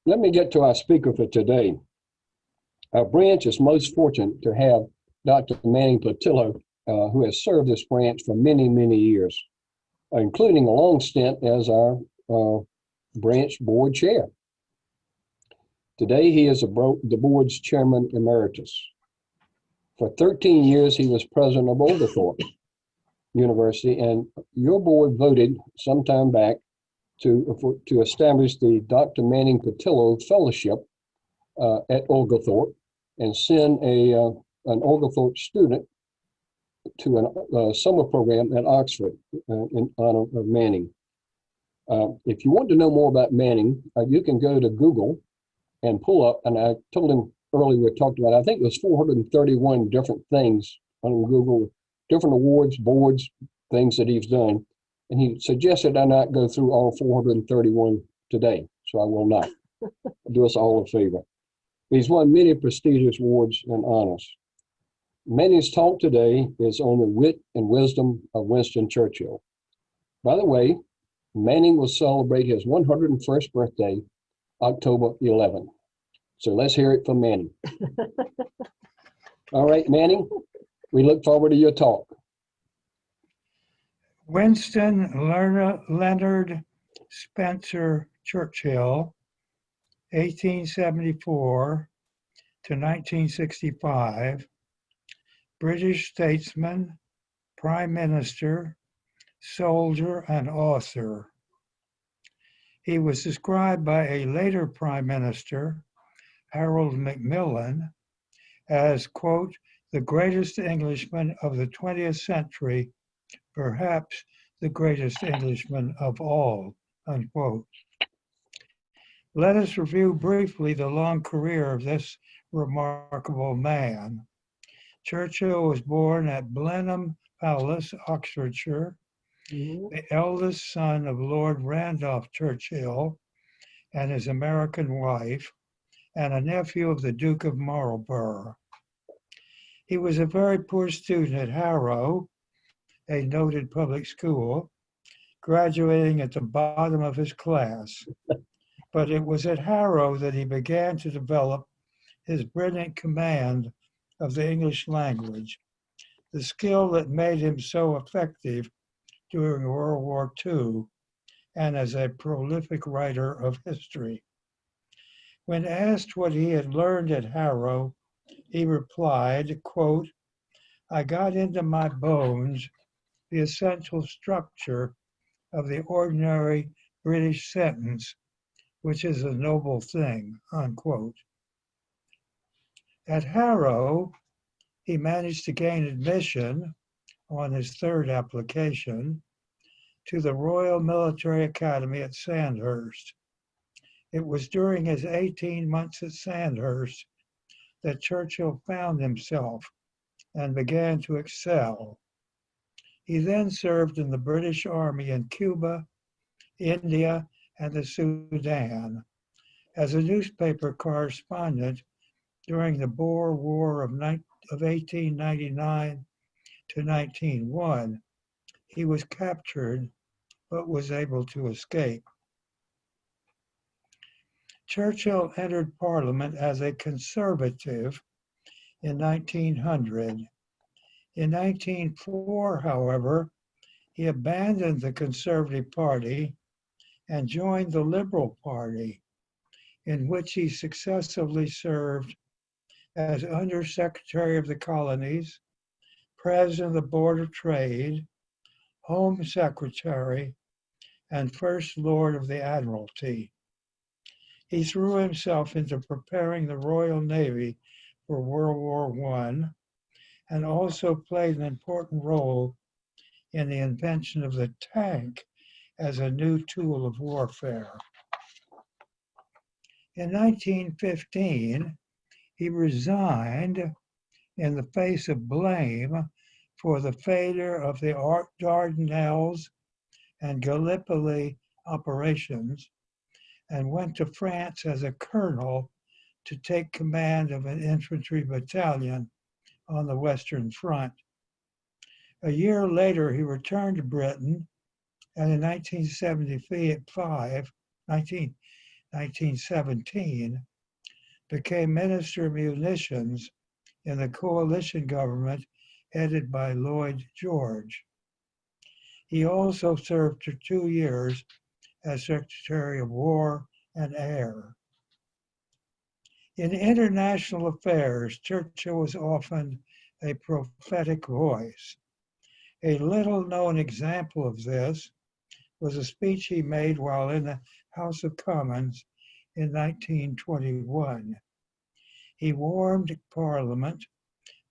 let me get to our speaker for today. Our branch is most fortunate to have Dr. Manning Pattilo, who has served this branch for many, many years, including a long stint as our branch board chair. Today, he is the board's chairman emeritus. For 13 years, he was president of Oglethorpe University, and your board voted some time back to establish the Dr. Manning Pattilo Fellowship at Oglethorpe and send an Oglethorpe student to a summer program at Oxford in honor of Manning. If you want to know more about Manning, you can go to Google and pull up, and I told him earlier we talked about, I think it was 431 different things on Google, different awards, boards, things that he's done. And he suggested I not go through all 431 today, so I will not. Do us all a favor. He's won many prestigious awards and honors. Manning's talk today is on the wit and wisdom of Winston Churchill. By the way, Manning will celebrate his 101st birthday, October 11th. So let's hear it from Manning. All right, Manning, we look forward to your talk. Winston Leonard Spencer Churchill, 1874 to 1965, British statesman, prime minister, soldier, and author. He was described by a later prime minister, Harold Macmillan, as, quote, the greatest Englishman of the 20th century, perhaps the greatest Englishman of all, unquote. Let us review briefly the long career of this remarkable man. Churchill was born at Blenheim Palace, Oxfordshire, the eldest son of Lord Randolph Churchill and his American wife, and a nephew of the Duke of Marlborough. He was a very poor student at Harrow, a noted public school, graduating at the bottom of his class. But it was at Harrow that he began to develop his brilliant command of the English language, the skill that made him so effective during World War II and as a prolific writer of history. When asked what he had learned at Harrow, he replied, quote, I got into my bones the essential structure of the ordinary British sentence, which is a noble thing, unquote. At Harrow, he managed to gain admission on his third application to the Royal Military Academy at Sandhurst. It was during his 18 months at Sandhurst that Churchill found himself and began to excel. He then served in the British Army in Cuba, India, and the Sudan as a newspaper correspondent during the Boer War of 1899 to 1901. He was captured but was able to escape. Churchill entered Parliament as a conservative in 1900. In 1904, however, he abandoned the Conservative Party and joined the Liberal Party, in which he successively served as Under Secretary of the Colonies, President of the Board of Trade, Home Secretary, and First Lord of the Admiralty. He threw himself into preparing the Royal Navy for World War I and also played an important role in the invention of the tank as a new tool of warfare. In 1915, he resigned in the face of blame for the failure of the Dardanelles and Gallipoli operations and went to France as a colonel to take command of an infantry battalion on the Western Front. A year later, he returned to Britain, and in 1975, 1917, became Minister of Munitions in the coalition government headed by Lloyd George. He also served for 2 years as Secretary of War and Air. In international affairs, Churchill was often a prophetic voice. A little-known example of this was a speech he made while in the House of Commons in 1921. He warned Parliament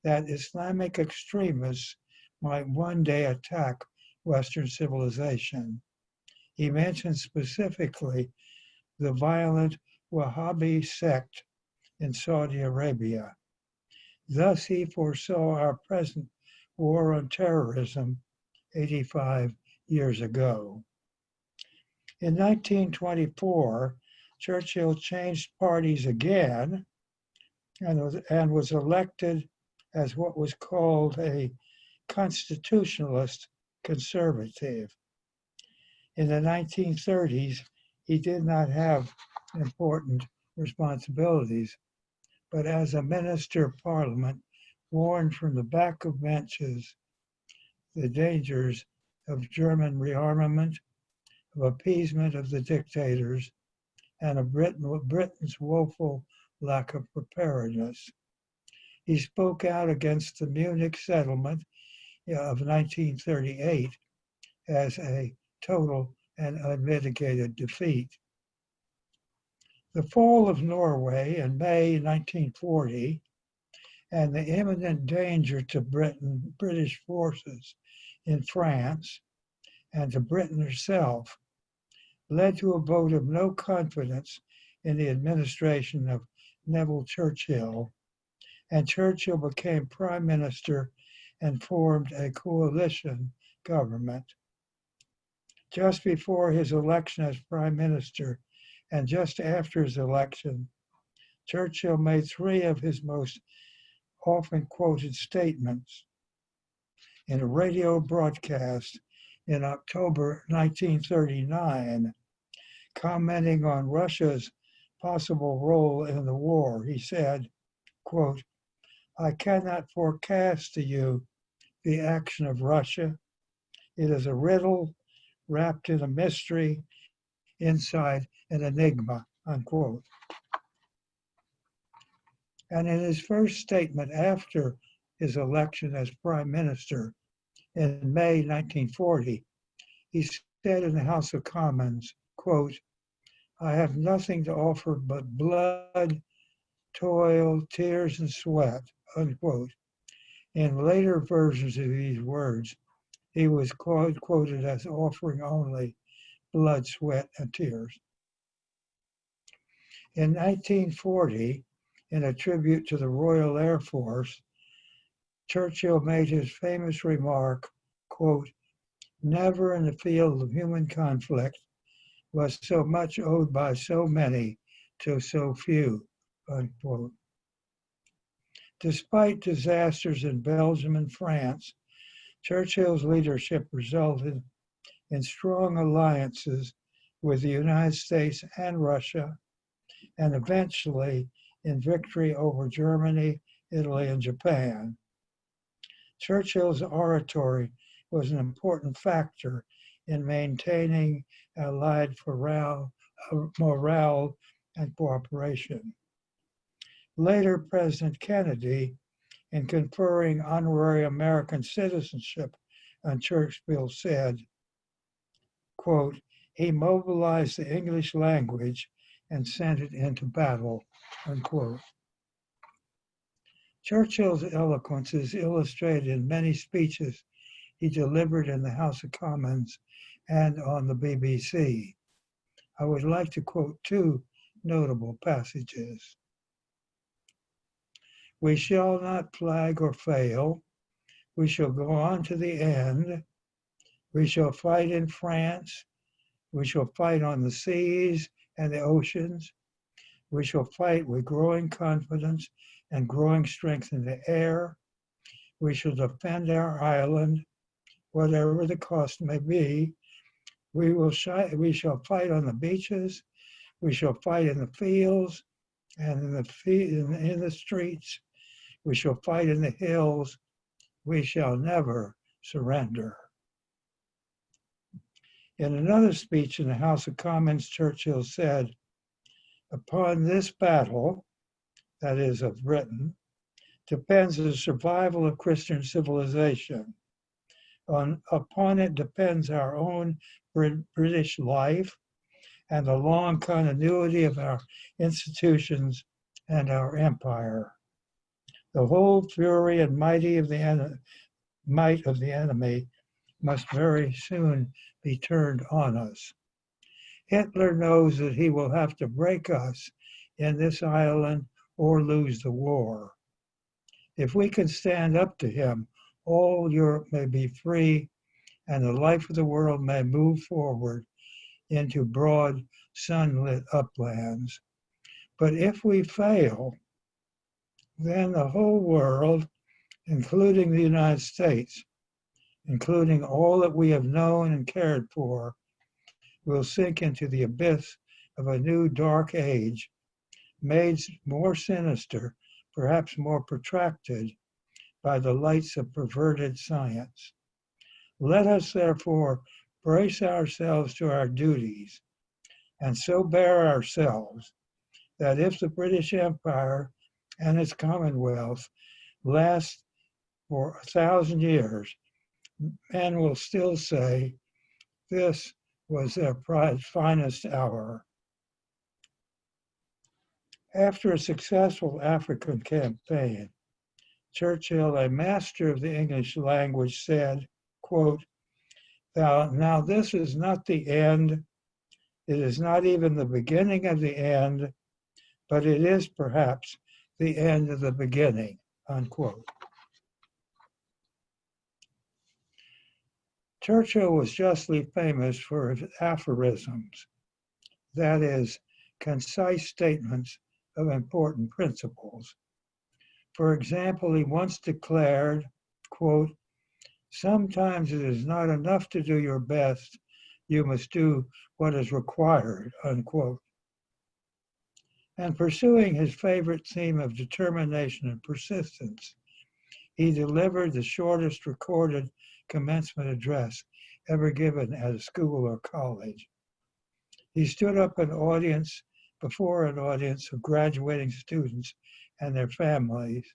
that Islamic extremists might one day attack Western civilization. He mentioned specifically the violent Wahhabi sect in Saudi Arabia. Thus, he foresaw our present war on terrorism 85 years ago. In 1924, Churchill changed parties again and was elected as what was called a constitutionalist conservative. In the 1930s, he did not have important responsibilities, but as a minister of parliament, warned from the back of benches the dangers of German rearmament, of appeasement of the dictators, and of Britain's woeful lack of preparedness. He spoke out against the Munich settlement of 1938 as a total and unmitigated defeat. The fall of Norway in May 1940 and the imminent danger to British forces in France and to Britain herself led to a vote of no confidence in the administration of Neville Churchill, and Churchill became Prime Minister and formed a coalition government. Just before his election as Prime Minister and just after his election, Churchill made 3 of his most often quoted statements in a radio broadcast in October 1939, commenting on Russia's possible role in the war. He said, quote, "I cannot forecast to you the action of Russia. It is a riddle wrapped in a mystery inside an enigma," unquote. And in his first statement after his election as Prime Minister in May 1940, he said in the House of Commons, quote, "I have nothing to offer but blood, toil, tears, and sweat," unquote. In later versions of these words, he was quoted as offering only blood, sweat, and tears. In 1940, in a tribute to the Royal Air Force, Churchill made his famous remark, quote, "Never in the field of human conflict was so much owed by so many to so few," unquote. Despite disasters in Belgium and France, Churchill's leadership resulted in strong alliances with the United States and Russia, and eventually in victory over Germany, Italy, and Japan. Churchill's oratory was an important factor in maintaining Allied morale and cooperation. Later, President Kennedy, in conferring honorary American citizenship on Churchill, said, quote, "He mobilized the English language and sent it into battle," unquote. Churchill's eloquence is illustrated in many speeches he delivered in the House of Commons and on the BBC. I would like to quote 2 notable passages. "We shall not flag or fail. We shall go on to the end. We shall fight in France. We shall fight on the seas and the oceans. We shall fight with growing confidence and growing strength in the air. We shall defend our island, whatever the cost may be. We shall fight on the beaches. We shall fight in the fields and in the streets. We shall fight in the hills. We shall never surrender. In another speech in the House of Commons, Churchill said, upon this battle, that is of Britain, depends the survival of Christian civilization. Upon it depends our own British life and the long continuity of our institutions and our empire. The whole fury and might of the enemy must very soon be turned on us. Hitler knows that he will have to break us in this island or lose the war. If we can stand up to him, all Europe may be free and the life of the world may move forward into broad, sunlit uplands. But if we fail, then the whole world, including the United States, including all that we have known and cared for, will sink into the abyss of a new dark age, made more sinister, perhaps more protracted, by the lights of perverted science. Let us therefore brace ourselves to our duties, and so bear ourselves that if the British Empire and its Commonwealth last for 1,000 years, men will still say, this was their finest hour. After a successful African campaign, Churchill, a master of the English language, said, quote, now this is not the end, it is not even the beginning of the end, but it is perhaps the end of the beginning, unquote. Churchill was justly famous for his aphorisms, that is, concise statements of important principles. For example, he once declared, quote, sometimes it is not enough to do your best, you must do what is required, unquote. And pursuing his favorite theme of determination and persistence, he delivered the shortest recorded commencement address ever given at a school or college. He stood up before an audience of graduating students and their families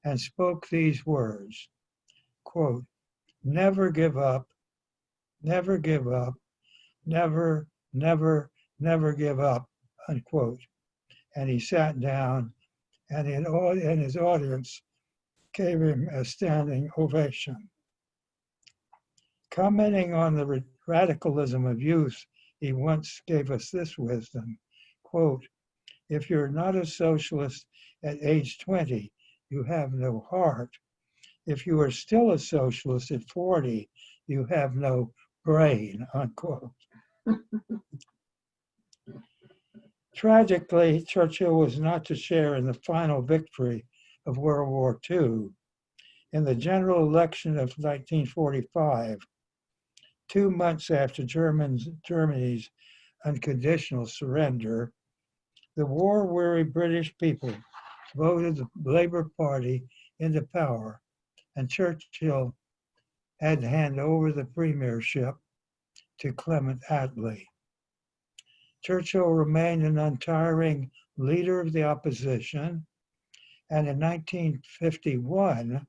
and spoke these words, quote, never give up, never give up, never, never, never give up, unquote. And he sat down and his audience gave him a standing ovation. Commenting on the radicalism of youth, he once gave us this wisdom, quote, if you're not a socialist at age 20, you have no heart. If you are still a socialist at 40, you have no brain, unquote. Tragically, Churchill was not to share in the final victory of World War II. In the general election of 1945, 2 months after Germany's unconditional surrender, the war-weary British people voted the Labour Party into power, and Churchill had to hand over the premiership to Clement Attlee. Churchill remained an untiring leader of the opposition, and in 1951,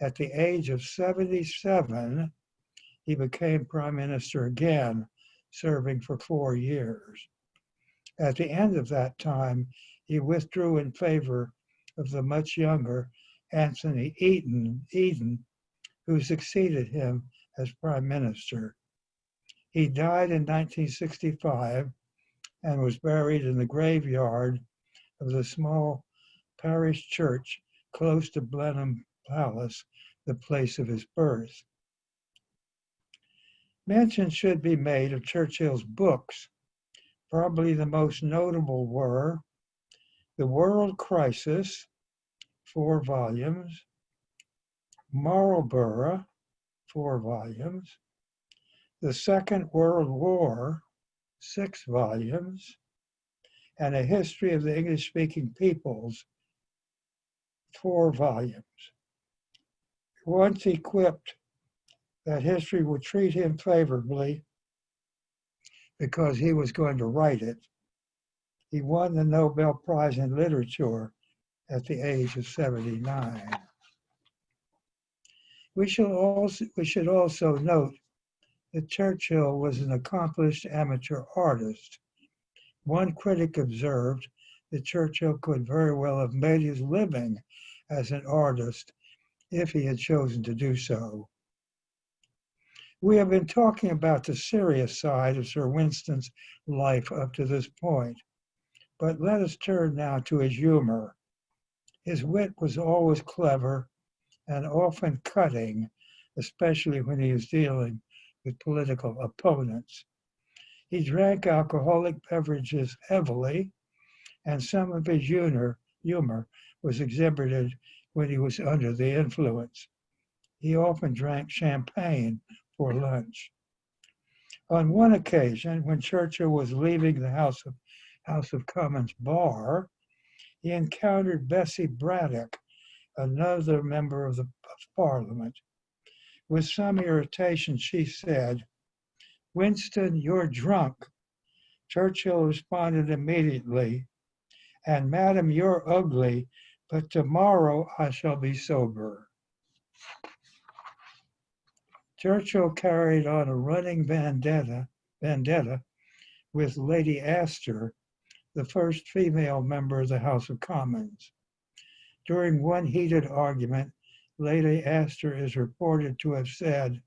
at the age of 77, he became prime minister again, serving for 4 years. At the end of that time, he withdrew in favor of the much younger Anthony Eden, who succeeded him as prime minister. He died in 1965 and was buried in the graveyard of the small parish church close to Blenheim Palace, the place of his birth. Mention should be made of Churchill's books. Probably the most notable were The World Crisis, 4 volumes, Marlborough, 4 volumes, The Second World War, 6 volumes, and a history of the English-speaking peoples, 4 volumes. Once equipped that history would treat him favorably because he was going to write it, he won the Nobel Prize in Literature at the age of 79. We should also note that Churchill was an accomplished amateur artist. One critic observed that Churchill could very well have made his living as an artist if he had chosen to do so. We have been talking about the serious side of Sir Winston's life up to this point, but let us turn now to his humor. His wit was always clever and often cutting, especially when he was dealing with political opponents. He drank alcoholic beverages heavily, and some of his humor was exhibited when he was under the influence. He often drank champagne for lunch. On one occasion, when Churchill was leaving the House of Commons bar, he encountered Bessie Braddock, another member of Parliament. With some irritation, she said, "Winston, you're drunk." Churchill responded immediately, "And madam, you're ugly, but tomorrow I shall be sober." Churchill carried on a running vendetta with Lady Astor, the first female member of the House of Commons. During one heated argument, Lady Astor is reported to have said,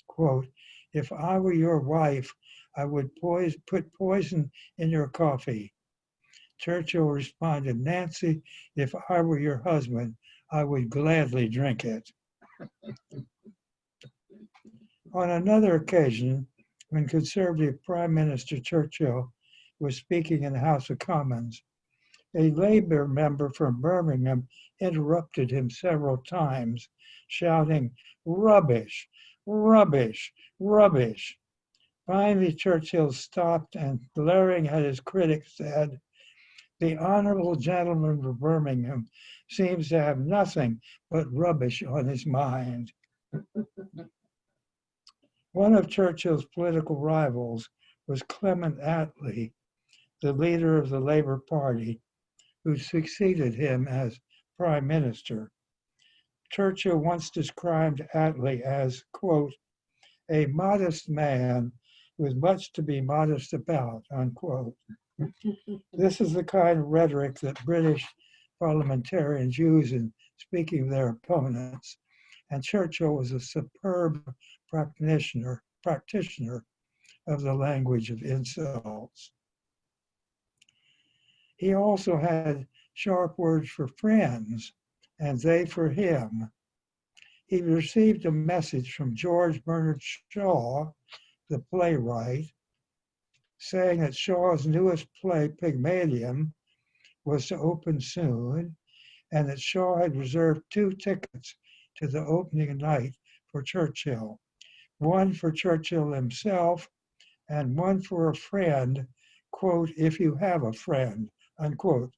quote, "If I were your wife, I would put poison in your coffee." Churchill responded, "Nancy, if I were your husband, I would gladly drink it." On another occasion, when Conservative Prime Minister Churchill was speaking in the House of Commons, a Labour member from Birmingham interrupted him several times, shouting, "Rubbish, rubbish, rubbish." Finally, Churchill stopped and, glaring at his critics, said, "The honourable gentleman from Birmingham seems to have nothing but rubbish on his mind." One of Churchill's political rivals was Clement Attlee, the leader of the Labour Party, who succeeded him as Prime Minister. Churchill once described Attlee as, quote, "a modest man with much to be modest about," unquote. This is the kind of rhetoric that British parliamentarians use in speaking of their opponents, and Churchill was a superb practitioner of the language of insults. He also had sharp words for friends, and they for him. He received a message from George Bernard Shaw, the playwright, saying that Shaw's newest play, Pygmalion, was to open soon, and that Shaw had reserved 2 tickets to the opening night for Churchill, one for Churchill himself and one for a friend, quote, "if you have a friend," unquote.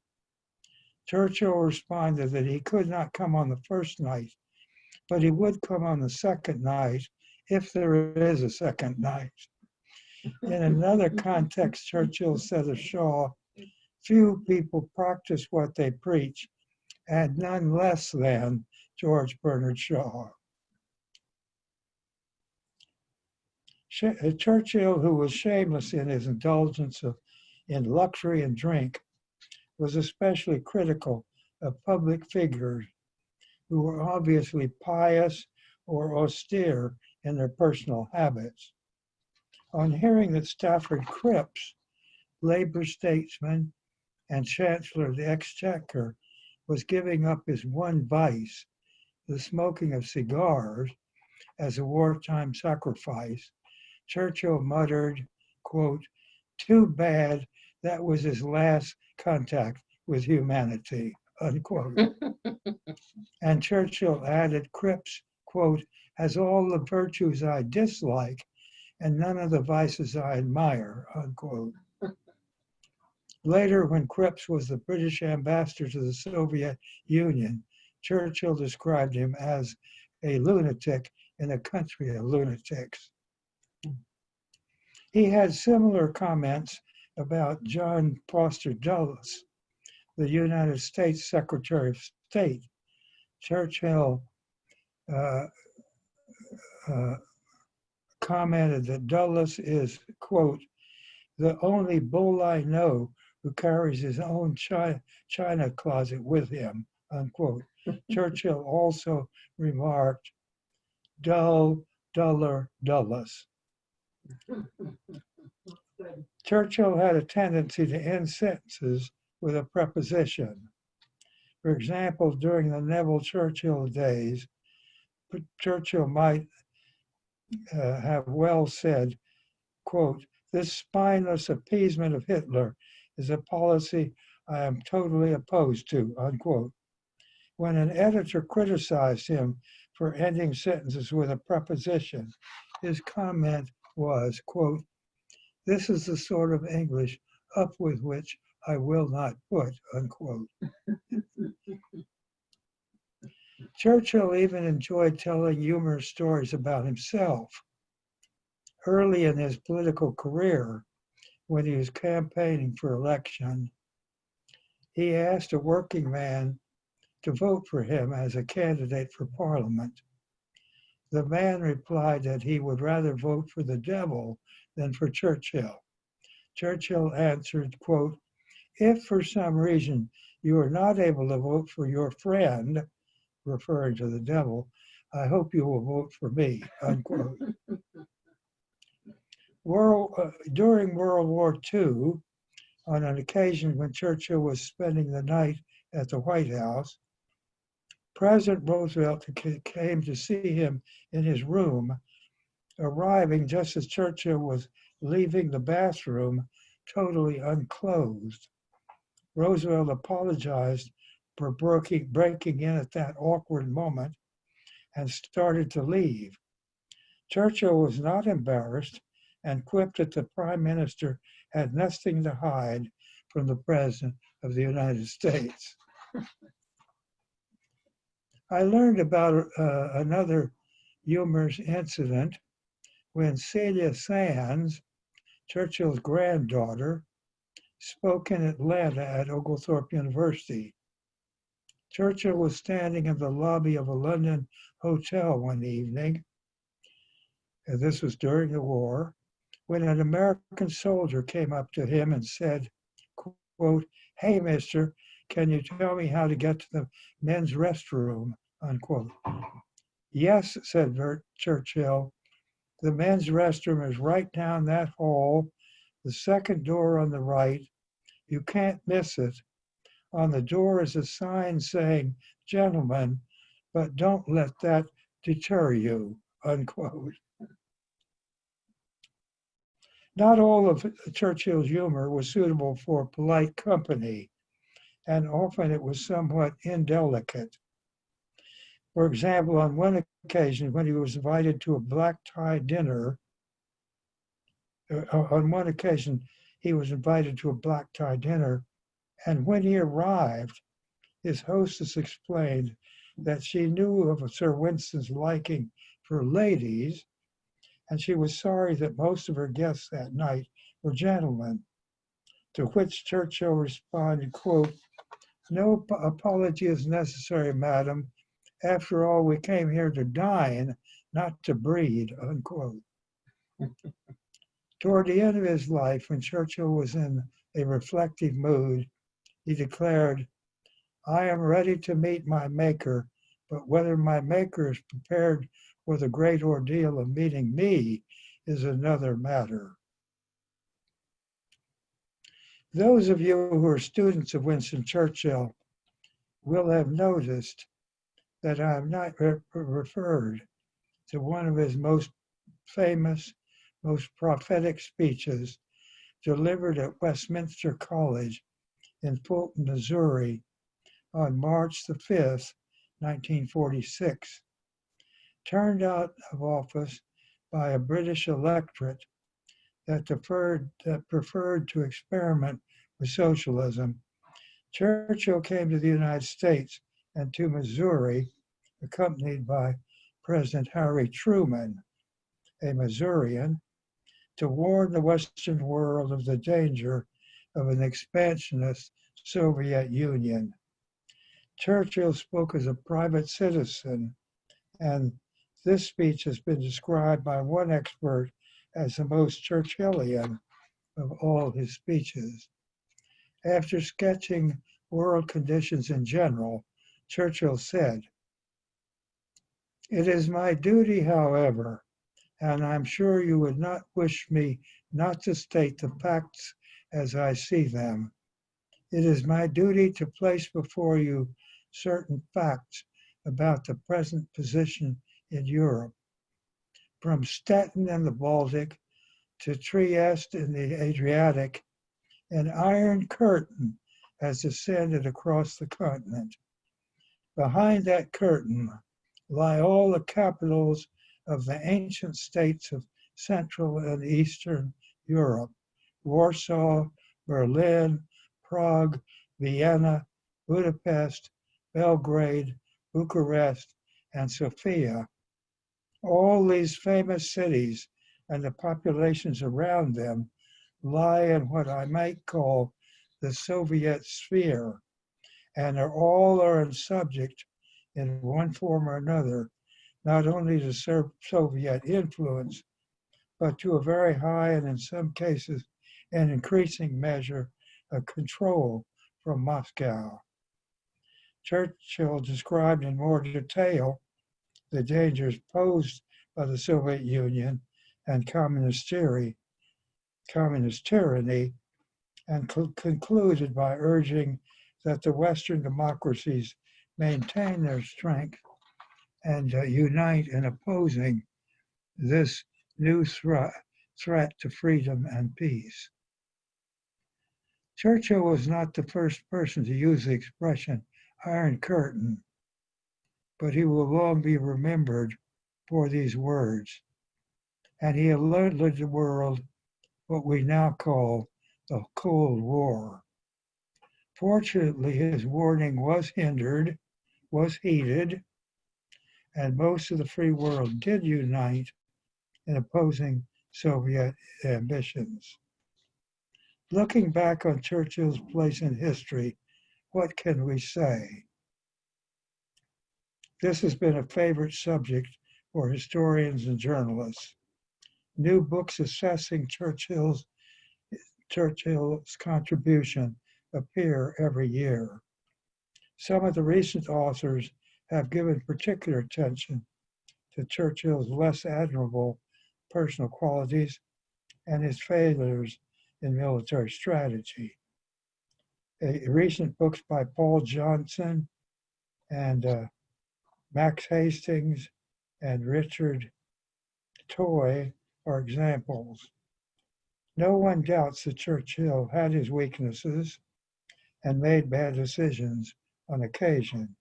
Churchill responded that he could not come on the first night, but he would come on the second night if there is a second night. In another context, Churchill said of Shaw, "Few people practice what they preach, and none less than George Bernard Shaw." Churchill, who was shameless in his indulgence in luxury and drink, was especially critical of public figures who were obviously pious or austere in their personal habits. On hearing that Stafford Cripps, Labour statesman and Chancellor of the Exchequer, was giving up his one vice, the smoking of cigars, as a wartime sacrifice, Churchill muttered, quote, "Too bad that was his last contact with humanity," unquote. And Churchill added, "Cripps, quote, has all the virtues I dislike and none of the vices I admire," unquote. Later, when Cripps was the British ambassador to the Soviet Union, Churchill described him as a lunatic in a country of lunatics. He had similar comments about John Foster Dulles, the United States Secretary of State. Churchill commented that Dulles is, quote, the only bull I know who carries his own china closet with him, unquote. Churchill also remarked, dull, duller, Dulles. Churchill had a tendency to end sentences with a preposition. For example, during the Neville Churchill days, Churchill might have well said, quote, this spineless appeasement of Hitler is a policy I am totally opposed to, unquote. When an editor criticized him for ending sentences with a preposition, his comment was, quote, this is the sort of English up with which I will not put, unquote. Churchill even enjoyed telling humorous stories about himself. Early in his political career, when he was campaigning for election, he asked a working man to vote for him as a candidate for parliament. The man replied that he would rather vote for the devil than for Churchill. Churchill answered, quote, if for some reason you are not able to vote for your friend, referring to the devil, I hope you will vote for me, unquote. During World War II, on an occasion when Churchill was spending the night at the White House, President Roosevelt came to see him in his room, arriving just as Churchill was leaving the bathroom, totally unclothed. Roosevelt apologized for breaking in at that awkward moment and started to leave. Churchill was not embarrassed and quipped that the Prime Minister had nothing to hide from the President of the United States. I learned about another humorous incident when Celia Sands, Churchill's granddaughter, spoke in Atlanta at Oglethorpe University. Churchill was standing in the lobby of a London hotel one evening, and this was during the war, when an American soldier came up to him and said, quote, hey, mister, can you tell me how to get to the men's restroom, unquote. Yes, said Churchill, the men's restroom is right down that hall, the second door on the right. You can't miss it. On the door is a sign saying, gentlemen, but don't let that deter you, unquote. Not all of Churchill's humor was suitable for polite company, and often it was somewhat indelicate. For example, on one occasion when he was invited to a black tie dinner, and when he arrived, his hostess explained that she knew of Sir Winston's liking for ladies, and she was sorry that most of her guests that night were gentlemen, to which Churchill responded, quote, no apology is necessary, madam. After all, we came here to dine, not to breed, unquote. Toward the end of his life, when Churchill was in a reflective mood, he declared, I am ready to meet my maker, but whether my maker is prepared for the great ordeal of meeting me is another matter. Those of you who are students of Winston Churchill will have noticed that I have not referred to one of his most famous, most prophetic speeches delivered at Westminster College in Fulton, Missouri on March the 5th, 1946. Turned out of office by a British electorate that preferred to experiment with socialism, Churchill came to the United States and to Missouri, accompanied by President Harry Truman, a Missourian, to warn the Western world of the danger of an expansionist Soviet Union. Churchill spoke as a private citizen, and this speech has been described by one expert as the most Churchillian of all his speeches. After sketching world conditions in general, Churchill said, "It is my duty, however, and I'm sure you would not wish me not to state the facts as I see them. It is my duty to place before you certain facts about the present position in Europe. From Stettin in the Baltic to Trieste in the Adriatic, an iron curtain has descended across the continent. Behind that curtain lie all the capitals of the ancient states of Central and Eastern Europe: Warsaw, Berlin, Prague, Vienna, Budapest, Belgrade, Bucharest, and Sofia. All these famous cities and the populations around them lie in what I might call the Soviet sphere, and all are subject in one form or another, not only to Soviet influence, but to a very high and in some cases an increasing measure of control from Moscow." Churchill described in more detail the dangers posed by the Soviet Union and communist tyranny, and concluded by urging that the Western democracies maintain their strength and unite in opposing this new threat to freedom and peace. Churchill was not the first person to use the expression Iron Curtain, but he will long be remembered for these words. And he alerted the world what we now call the Cold War. Fortunately, his warning was heeded, and most of the free world did unite in opposing Soviet ambitions. Looking back on Churchill's place in history, what can we say? This has been a favorite subject for historians and journalists. New books assessing Churchill's contribution appear every year. Some of the recent authors have given particular attention to Churchill's less admirable personal qualities and his failures in military strategy. Recent books by Paul Johnson and Max Hastings and Richard Toy are examples. No one doubts that Churchill had his weaknesses and made bad decisions on occasion,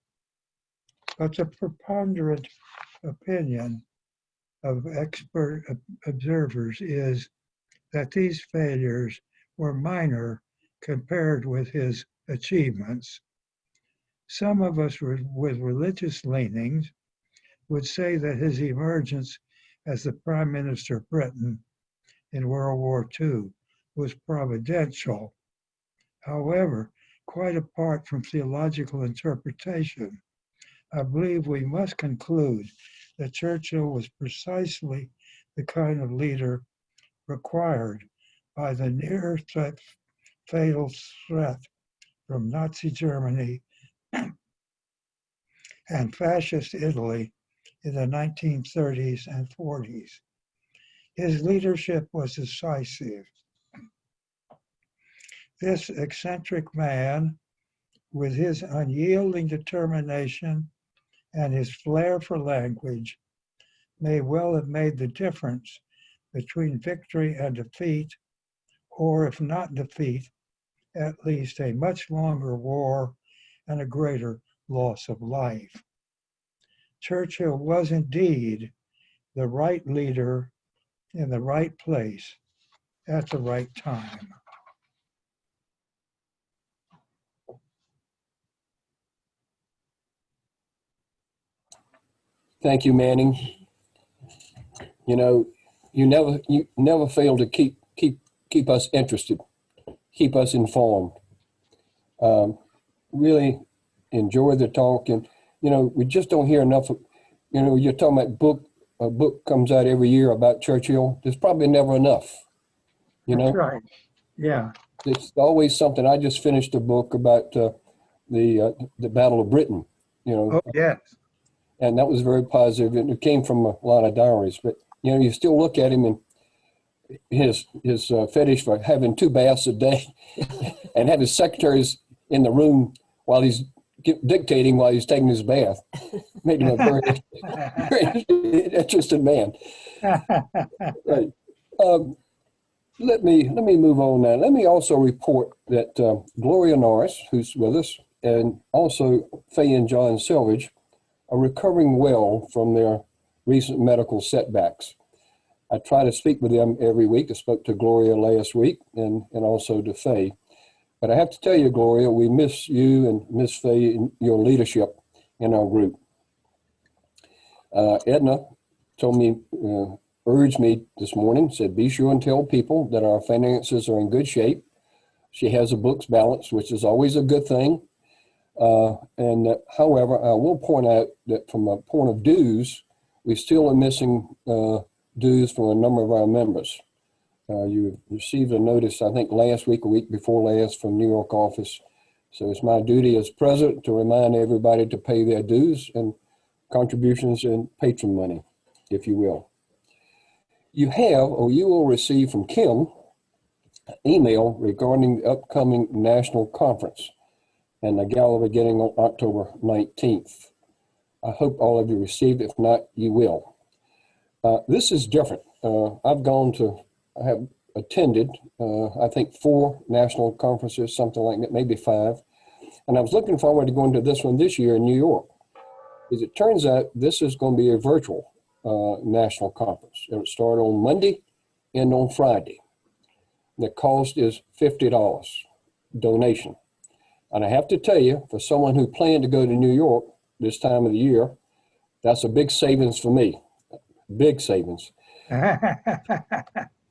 but the preponderant opinion of expert observers is that these failures were minor compared with his achievements. Some of us with religious leanings would say that his emergence as the Prime Minister of Britain in World War II was providential. However, quite apart from theological interpretation, I believe we must conclude that Churchill was precisely the kind of leader required by the near fatal threat from Nazi Germany and fascist Italy in the 1930s and 40s. His leadership was decisive. This eccentric man, with his unyielding determination and his flair for language, may well have made the difference between victory and defeat, or if not defeat, at least a much longer war and a greater loss of life. Churchill was indeed the right leader in the right place at the right time. Thank you, Manning. You know, you never fail to keep us interested, keep us informed. Really enjoy the talk, and we just don't hear enough. You're talking about a book comes out every year about Churchill. There's probably never enough. That's right. Yeah. It's always something. I just finished a book about the Battle of Britain. Oh, yes. And that was very positive. And it came from a lot of diaries. But you still look at him and his fetish for having 2 baths a day, and have his secretaries in the room while he's dictating while he's taking his bath. Made him a very, very interesting man. Right. Let me move on now. Let me also report that Gloria Norris, who's with us, and also Faye and John Selvage, are recovering well from their recent medical setbacks. I try to speak with them every week. I spoke to Gloria last week and also to Faye. But I have to tell you, Gloria, we miss you and miss Faye and your leadership in our group. Edna told me, urged me this morning, said, be sure and tell people that our finances are in good shape. She has the books balanced, which is always a good thing. However, I will point out that from a point of dues, we still are missing dues from a number of our members. You received a notice, I think last week, a week before last, from New York office. So it's my duty as president to remind everybody to pay their dues and contributions and patron money, if you will. You have, or you will receive from Kim, an email regarding the upcoming national conference and the gala beginning on October 19th. I hope all of you received it. If not, you will. This is different. I have attended, I think 4 national conferences, something like that, maybe 5. And I was looking forward to going to this one this year in New York. As it turns out, this is going to be a virtual national conference. It'll start on Monday and on Friday. The cost is $50 donation. And I have to tell you, for someone who planned to go to New York this time of the year, that's a big savings for me. Big savings.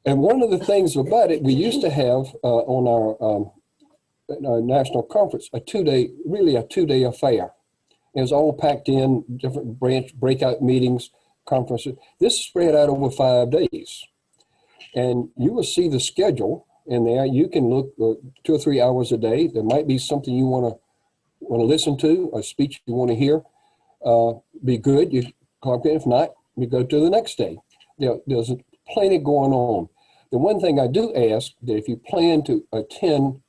And one of the things about it, we used to have on our national conference, a 2-day affair. It was all packed in, different breakout meetings, conferences. This spread out over 5 days. And you will see the schedule in there. You can look 2 or 3 hours a day. There might be something you want to listen to, a speech you want to hear. Be good, you clock in. If not, you go to the next day. There's plenty going on. The one thing I do ask, that if you plan to attend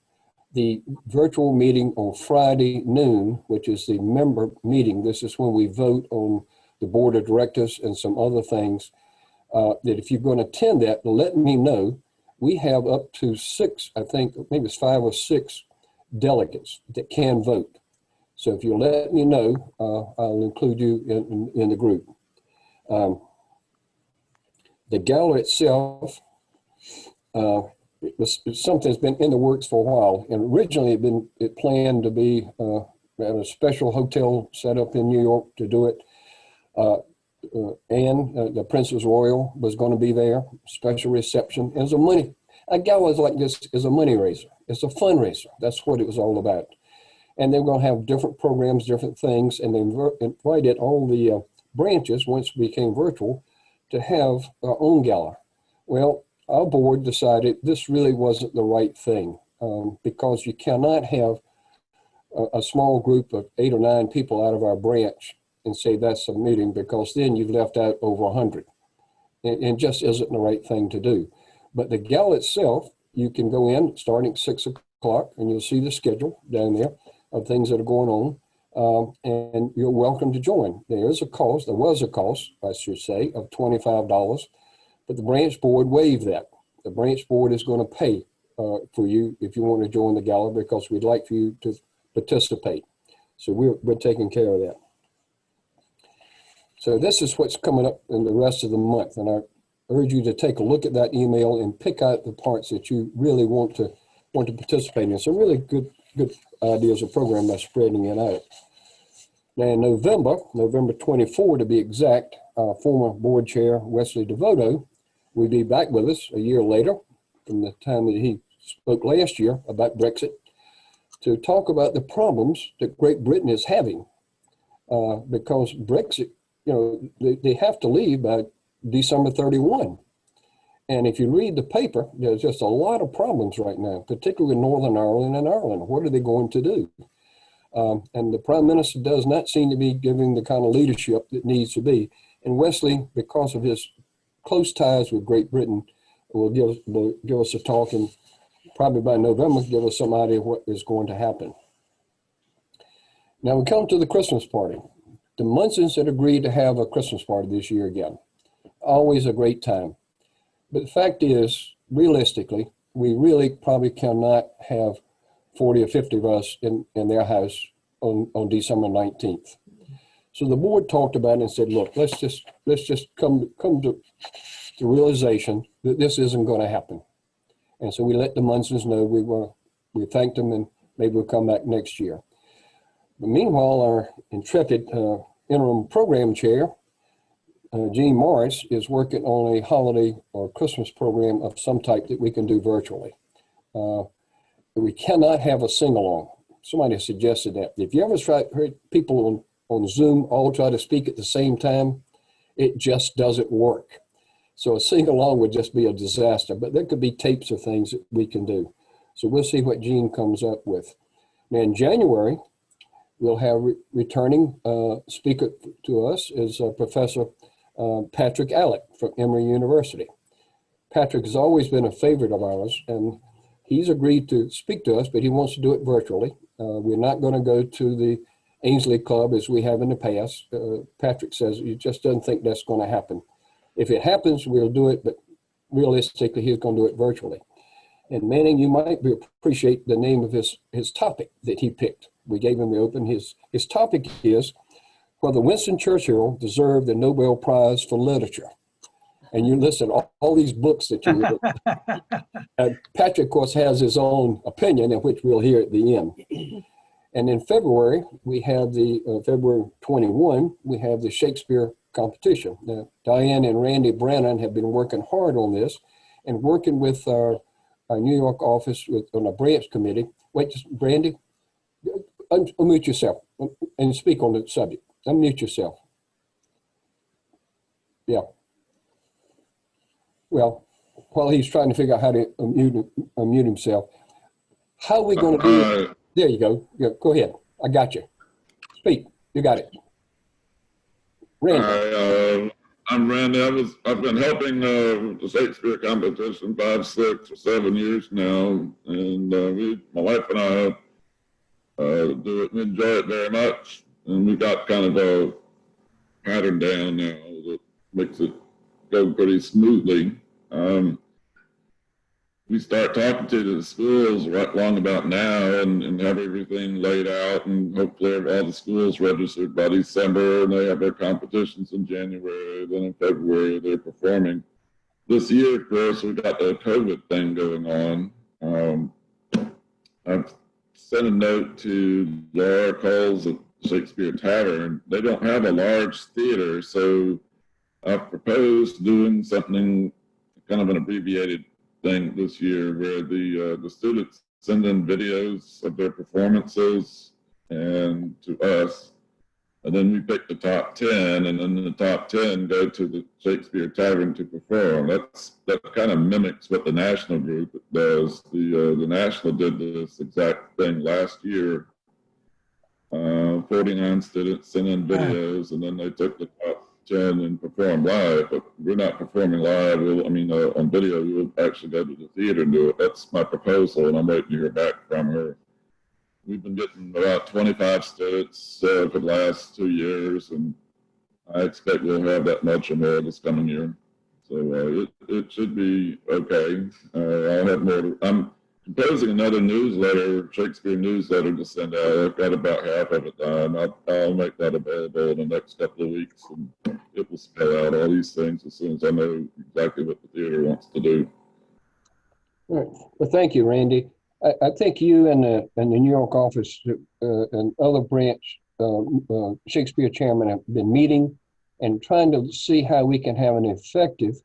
the virtual meeting on Friday noon, which is the member meeting, this is when we vote on the board of directors and some other things, that if you're going to attend that, let me know. We have up to 6, I think, maybe it's 5 or 6 delegates that can vote. So if you let me know, I'll include you in the group. The gala itself, it's something that's been in the works for a while. And originally it planned to be at a special hotel set up in New York to do it. And the Princess Royal was going to be there, special reception. A gala like this is a money raiser. It's a fundraiser. That's what it was all about. And they're going to have different programs, different things. And they invited all the branches, once it became virtual, to have our own gala. Well, our board decided this really wasn't the right thing because you cannot have a small group of 8 or 9 people out of our branch and say that's a meeting, because then you've left out over 100. And just isn't the right thing to do. But the gala itself, you can go in starting at 6 o'clock and you'll see the schedule down there of things that are going on. And you're welcome to join. There was a cost, I should say, of $25, but the branch board waived that. The branch board is going to pay for you if you want to join the gala, because we'd like for you to participate. So we're taking care of that. So this is what's coming up in the rest of the month. And I urge you to take a look at that email and pick out the parts that you really want to participate in. Some really good ideas of program by spreading it out. Now in November 24 to be exact, our former board chair, Wesley Devoto, will be back with us a year later from the time that he spoke last year about Brexit to talk about the problems that Great Britain is having because Brexit, they have to leave by December 31. And if you read the paper, there's just a lot of problems right now, particularly in Northern Ireland and Ireland. What are they going to do? And the Prime Minister does not seem to be giving the kind of leadership that needs to be. And Wesley, because of his close ties with Great Britain, will give us a talk and probably by November give us some idea of what is going to happen. Now we come to the Christmas party. The Munsons had agreed to have a Christmas party this year again. Always a great time. But the fact is, realistically, we really probably cannot have 40 or 50 of us in their house on December 19th. So the board talked about it and said, look, let's just come to the realization that this isn't going to happen. And so we let the Munsons know we thanked them and maybe we'll come back next year. But meanwhile, our intrepid interim program chair, Jean Morris, is working on a holiday or Christmas program of some type that we can do virtually. We cannot have a sing-along. Somebody suggested that. If you ever heard people on Zoom all try to speak at the same time, it just doesn't work. So a sing-along would just be a disaster, but there could be tapes of things that we can do. So we'll see what Jean comes up with. Now in January, we'll have returning speaker to us is Professor Patrick Alec from Emory University. Patrick has always been a favorite of ours, and he's agreed to speak to us, but he wants to do it virtually. We're not going to go to the Ainsley Club as we have in the past. Patrick says he just doesn't think that's going to happen. If it happens, we'll do it, but realistically, he's going to do it virtually. And Manning, you might appreciate the name of his topic that he picked. We gave him the open. His topic is whether Winston Churchill deserved the Nobel Prize for Literature. And you listen, all these books that you read. Patrick, of course, has his own opinion, and which we'll hear at the end. And in February, we have February 21, we have the Shakespeare competition. Now, Diane and Randy Brannon have been working hard on this and working with our New York office on a branch committee. Wait, just, Brandy, unmute yourself and speak on the subject. Unmute yourself. Yeah. Well, while he's trying to figure out how to unmute himself, how are we going to do it? There you go. Yeah, go ahead. I got you. Speak. You got it. Randy. I'm Randy. I've been helping the Shakespeare competition 5, 6, or 7 years now, and my wife and I do it and enjoy it very much. And we got kind of a pattern down now that makes it go pretty smoothly. We start talking to the schools right long about now and have everything laid out, and hopefully all the schools registered by December, and they have their competitions in January. Then in February they're performing. This year, of course, we got the COVID thing going on. I've sent a note to Laura Coles at Shakespeare Tavern. They don't have a large theater, so I've proposed doing something kind of an abbreviated thing this year where the students send in videos of their performances and to us, and then we pick the top 10, and then the top 10 go to the Shakespeare Tavern to perform. That kind of mimics what the National Group does. The National did this exact thing last year. 49 students sent in videos, and then they took the top 10 and perform live, but we're not performing live. On video, we would actually go to the theater and do it. That's my proposal, and I'm waiting to hear back from her. We've been getting about 25 students for the last 2 years, and I expect we'll have that much or more this coming year. So it should be okay. I'll have more. I'm composing another newsletter, Shakespeare newsletter, to send out. I've got about half of it done. I'll make that available in the next couple of weeks, and it will spell out all these things as soon as I know exactly what the theater wants to do. All right. Well, thank you, Randy. I think you and the New York office and other branch Shakespeare chairmen have been meeting and trying to see how we can have an effective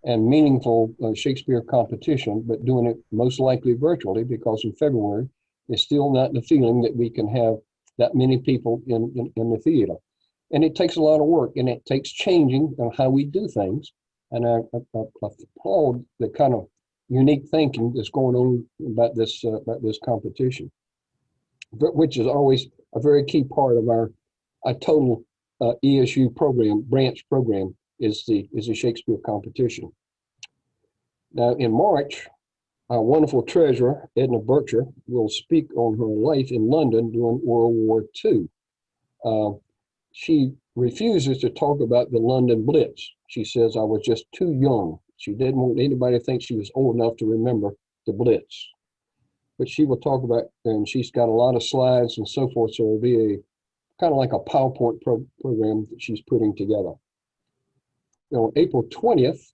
and meaningful Shakespeare competition, but doing it most likely virtually, because in February, it's still not the feeling that we can have that many people in the theater. And it takes a lot of work, and it takes changing on how we do things. And I applaud the kind of unique thinking that's going on about this competition, which is always a very key part of our total ESU program, branch program, is the Shakespeare competition. Now in March, our wonderful treasurer, Edna Berkshire, will speak on her life in London during World War II. She refuses to talk about the London Blitz. She says, I was just too young. She didn't want anybody to think she was old enough to remember the Blitz. But she will talk about, and she's got a lot of slides and so forth, so it'll be a kind of like a PowerPoint program that she's putting together. On April 20th,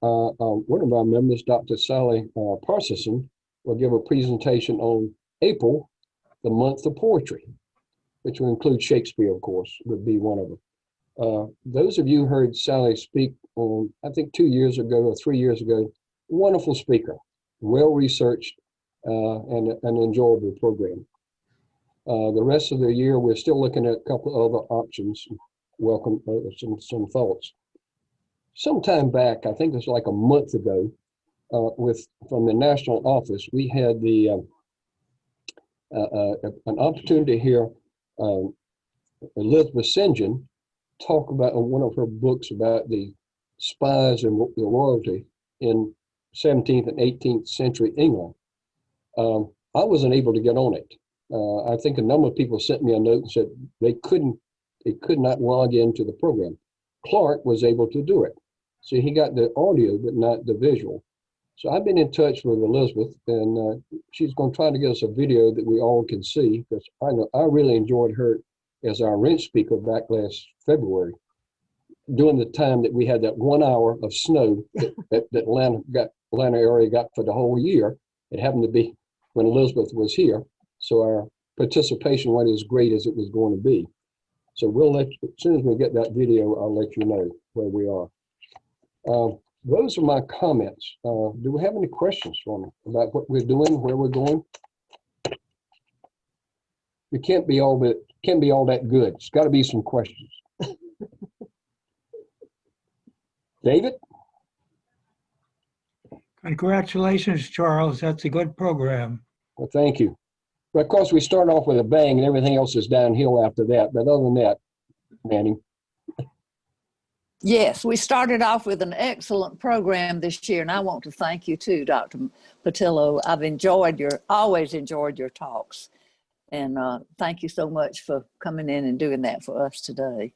one of our members, Dr. Sally Parsison, will give a presentation on April, the month of poetry, which will include Shakespeare, of course, would be one of them. Those of you heard Sally speak on, I think 2 years ago or 3 years ago, wonderful speaker, well-researched and an enjoyable program. The rest of the year, we're still looking at a couple of other options. Welcome some thoughts. Sometime back, I think it was like a month ago, from the national office, we had an opportunity to hear Elizabeth St. John talk about one of her books about the spies and the royalty in 17th and 18th century England. I wasn't able to get on it. I think a number of people sent me a note and said they could not log into the program. Clark was able to do it. So he got the audio, but not the visual. So I've been in touch with Elizabeth, and she's going to try to get us a video that we all can see, because I really enjoyed her as our wrench speaker back last February, during the time that we had that 1 hour of snow that Atlanta area got for the whole year. It happened to be when Elizabeth was here. So our participation wasn't as great as it was going to be. So we'll as soon as we get that video, I'll let you know where we are. Those are my comments. Do we have any questions for me about what we're doing, where we're going? We can't be all that good. It's got to be some questions. David? Congratulations, Charles. That's a good program. Well, thank you. But of course, we start off with a bang and everything else is downhill after that. But other than that, Manny. Yes, we started off with an excellent program this year, and I want to thank you too, Dr. Pattilo. I've always enjoyed your talks, and thank you so much for coming in and doing that for us today.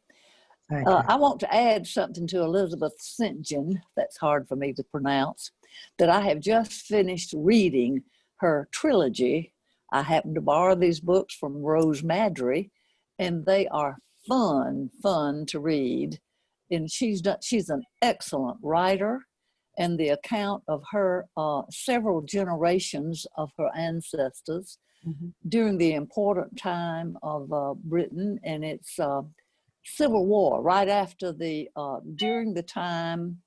Thank you. I want to add something to Elizabeth St. John, that's hard for me to pronounce, that I have just finished reading her trilogy. I happened to borrow these books from Rose Madry, and they are fun to read. And she's an excellent writer, and the account of her several generations of her ancestors during the important time of Britain and its Civil War, right after during the time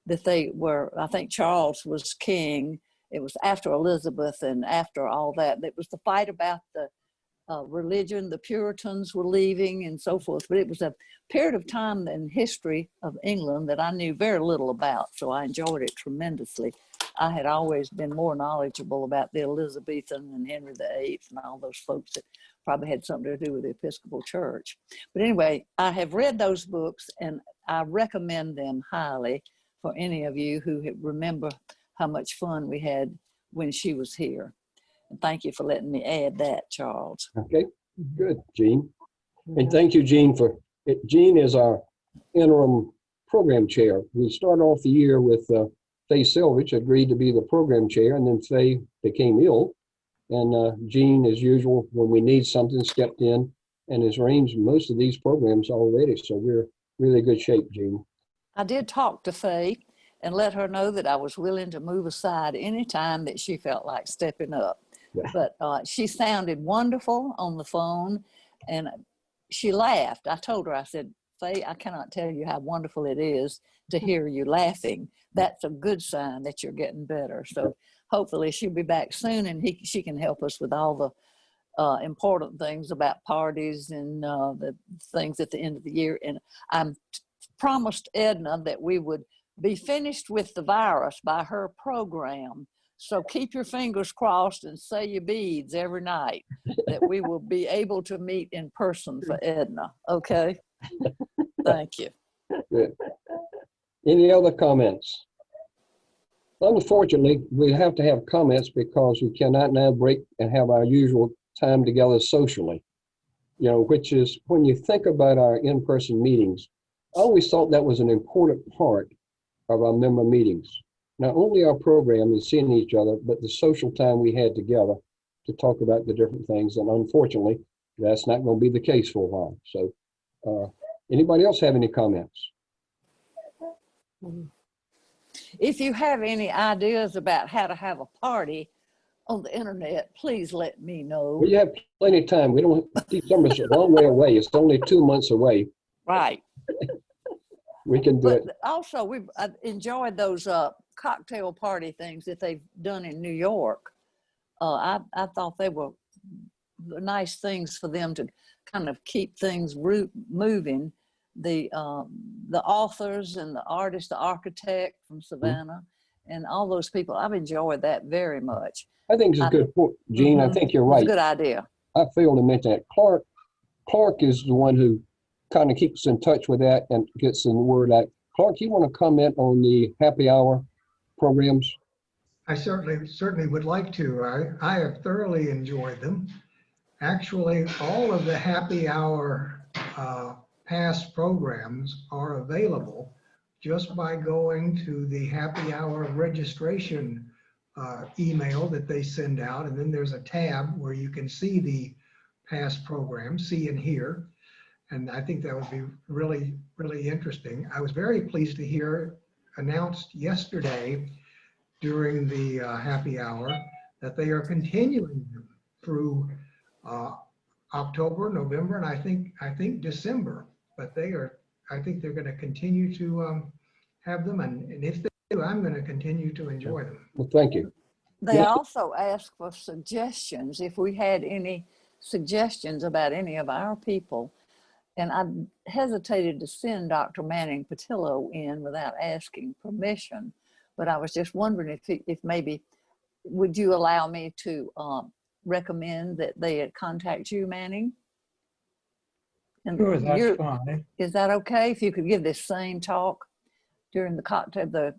that they were, I think Charles was king. It was after Elizabeth and after all that. It was the fight about the religion, the Puritans were leaving and so forth. But it was a period of time in history of England that I knew very little about, so I enjoyed it tremendously. I had always been more knowledgeable about the Elizabethan and Henry VIII and all those folks that probably had something to do with the Episcopal Church. But anyway, I have read those books, and I recommend them highly for any of you who remember how much fun we had when she was here. And thank you for letting me add that, Charles. Okay, good, Jean. And thank you, Jean, Jean is our interim program chair. We started off the year with Faye Selvage agreed to be the program chair, and then Faye became ill. And Jean, as usual, when we need something, stepped in and has arranged most of these programs already. So we're really good shape, Jean. I did talk to Faye and let her know that I was willing to move aside anytime that she felt like stepping up. Yeah. But she sounded wonderful on the phone, and she laughed. I told her, I said, Faye, I cannot tell you how wonderful it is to hear you laughing. That's a good sign that you're getting better. So hopefully she'll be back soon, and she can help us with all the important things about parties and the things at the end of the year. And I promised Edna that we would be finished with the virus by her program. So keep your fingers crossed and say your beads every night that we will be able to meet in person for Edna. Okay? Thank you. Good. Any other comments? Unfortunately, we have to have comments because we cannot now break and have our usual time together socially, which is when you think about our in-person meetings, I always thought that was an important part of our member meetings. Not only our program and seeing each other, but the social time we had together to talk about the different things. And unfortunately, that's not going to be the case for a while. So anybody else have any comments? If you have any ideas about how to have a party on the internet, please let me know. We have plenty of time. We don't, December's a long way away. It's only 2 months away. Right. We can do it. But also, we've enjoyed those cocktail party things that they've done in New York. I thought they were nice things for them to kind of keep things moving. The authors and the artist, the architect from Savannah, and all those people, I've enjoyed that very much. I think it's a good point, Gene. I think you're right. It's a good idea. I failed to mention that. Clark is the one who kind of keeps in touch with that and gets the word out. Clark, you want to comment on the happy hour programs? I certainly would like to. I have thoroughly enjoyed them. Actually, all of the happy hour past programs are available just by going to the happy hour registration email that they send out. And then there's a tab where you can see the past programs, see and hear. And I think that would be really, really interesting. I was very pleased to hear announced yesterday during the happy hour that they are continuing through October, November, and I think December. But I think they're going to continue to have them, and if they do, I'm going to continue to enjoy them. Well, thank you. They also asked for suggestions, if we had any suggestions about any of our people. And I hesitated to send Dr. Manning Pattilo in without asking permission, but I was just wondering if maybe, would you allow me to recommend that they contact you, Manning? And Sure, that's fine. Is that okay? If you could give this same talk during the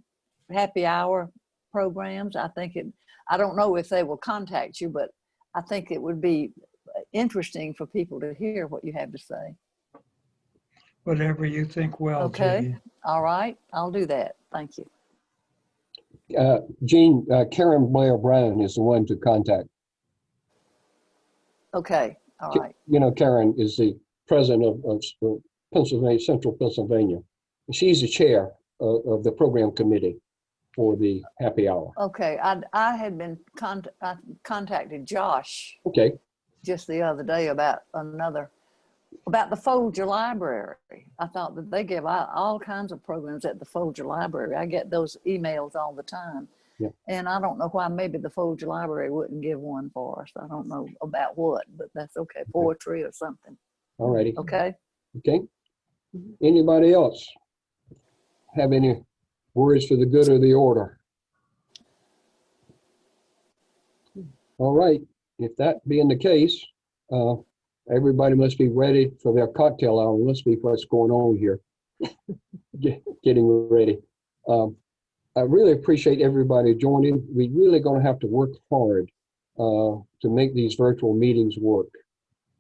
happy hour programs, I don't know if they will contact you, but I think it would be interesting for people to hear what you have to say. Whatever you think well, Okay. Gene. All right. I'll do that. Thank you. Gene, Karen Blair Brown is the one to contact. Okay. All right. Karen is the president of Pennsylvania, Central Pennsylvania. She's the chair of the program committee for the happy hour. Okay. I had been I contacted Josh Okay. just the other day about the Folger Library. I thought that they give out all kinds of programs at the Folger Library. I get those emails all the time. Yeah. And I don't know why maybe the Folger Library wouldn't give one for us. I don't know about what, but that's okay. Poetry or something. All righty. Okay. Okay. Anybody else have any words for the good of the order? All right. If that being the case, everybody must be ready for their cocktail hour. Must be what's going on here. Getting ready. I really appreciate everybody joining. We're really going to have to work hard to make these virtual meetings work.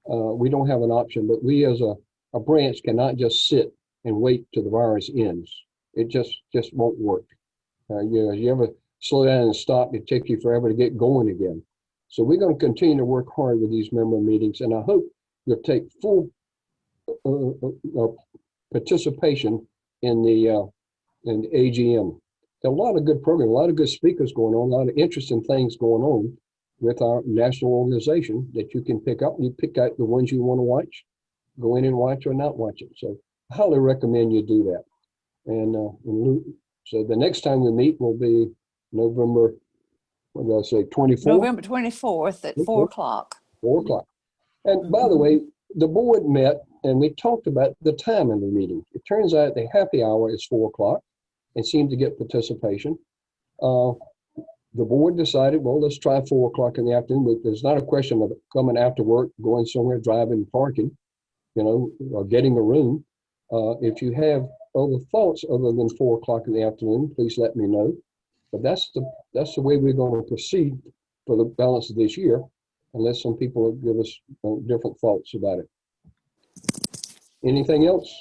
We don't have an option, but we as a branch cannot just sit and wait till the virus ends. It just won't work. You ever slow down and stop, it takes you forever to get going again. So we're going to continue to work hard with these member meetings, and I hope you'll take full participation in the AGM. There are a lot of good programs, a lot of good speakers going on, a lot of interesting things going on with our national organization that you can pick up. You pick out the ones you want to watch, go in and watch or not watch it. So I highly recommend you do that. So the next time we meet will be November, what did I say, 24th? November 24th at 4 o'clock. 4 o'clock. And by the way, the board met and we talked about the time of the meeting. It turns out the happy hour is 4 o'clock and seemed to get participation. The board decided, well, let's try 4 o'clock in the afternoon. There's not a question of coming after work, going somewhere, driving, parking, or getting a room. If you have other thoughts other than 4 o'clock in the afternoon, please let me know. But that's the way we're going to proceed for the balance of this year, unless some people give us different thoughts about it. Anything else?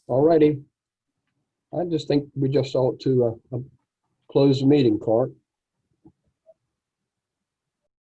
All righty. I just think we just ought to close the meeting, Clark.